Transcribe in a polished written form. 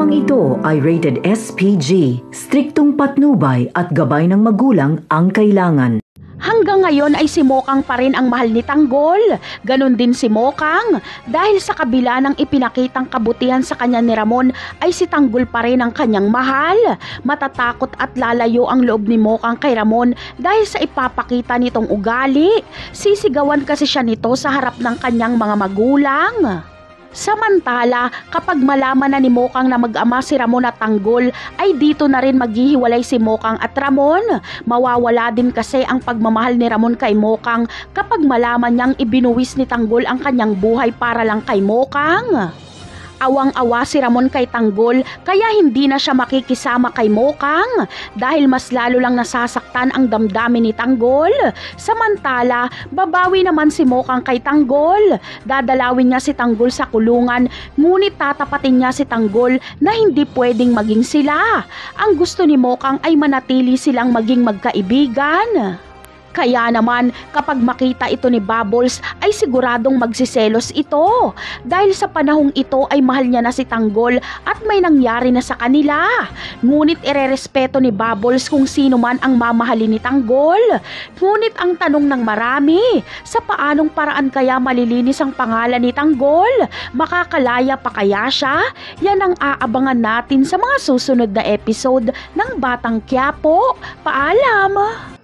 Programang ito ay rated SPG, striktong patnubay at gabay ng magulang ang kailangan. Hanggang ngayon ay si Mokang pa rin ang mahal ni Tanggol. Ganon din si Mokang. Dahil sa kabila ng ipinakitang kabutihan sa kanya ni Ramon ay si Tanggol pa rin ang kanyang mahal. Matatakot at lalayo ang loob ni Mokang kay Ramon dahil sa ipapakita nitong ugali. Sisigawan kasi siya nito sa harap ng kanyang mga magulang. Samantala, kapag malaman na ni Mokang na mag-ama si Ramon at Tanggol, ay dito na rin maghihiwalay si Mokang at Ramon. Mawawala din kasi ang pagmamahal ni Ramon kay Mokang kapag malaman niyang ibinuwis ni Tanggol ang kanyang buhay para lang kay Mokang. Awang-awa si Ramon kay Tanggol kaya hindi na siya makikisama kay Mokang dahil mas lalo lang nasasaktan ang damdamin ni Tanggol. Samantala, babawi naman si Mokang kay Tanggol. Dadalawin niya si Tanggol sa kulungan ngunit tatapatin niya si Tanggol na hindi pwedeng maging sila. Ang gusto ni Mokang ay manatili silang maging magkaibigan. Kaya naman kapag makita ito ni Bubbles ay siguradong magsiselos ito dahil sa panahong ito ay mahal niya na si Tanggol at may nangyari na sa kanila. Ngunit irerespeto ni Bubbles kung sino man ang mamahalin ni Tanggol. Ngunit ang tanong ng marami, sa paanong paraan kaya malilinis ang pangalan ni Tanggol? Makakalaya pa kaya siya? Yan ang aabangan natin sa mga susunod na episode ng Batang Quiapo. Paalam!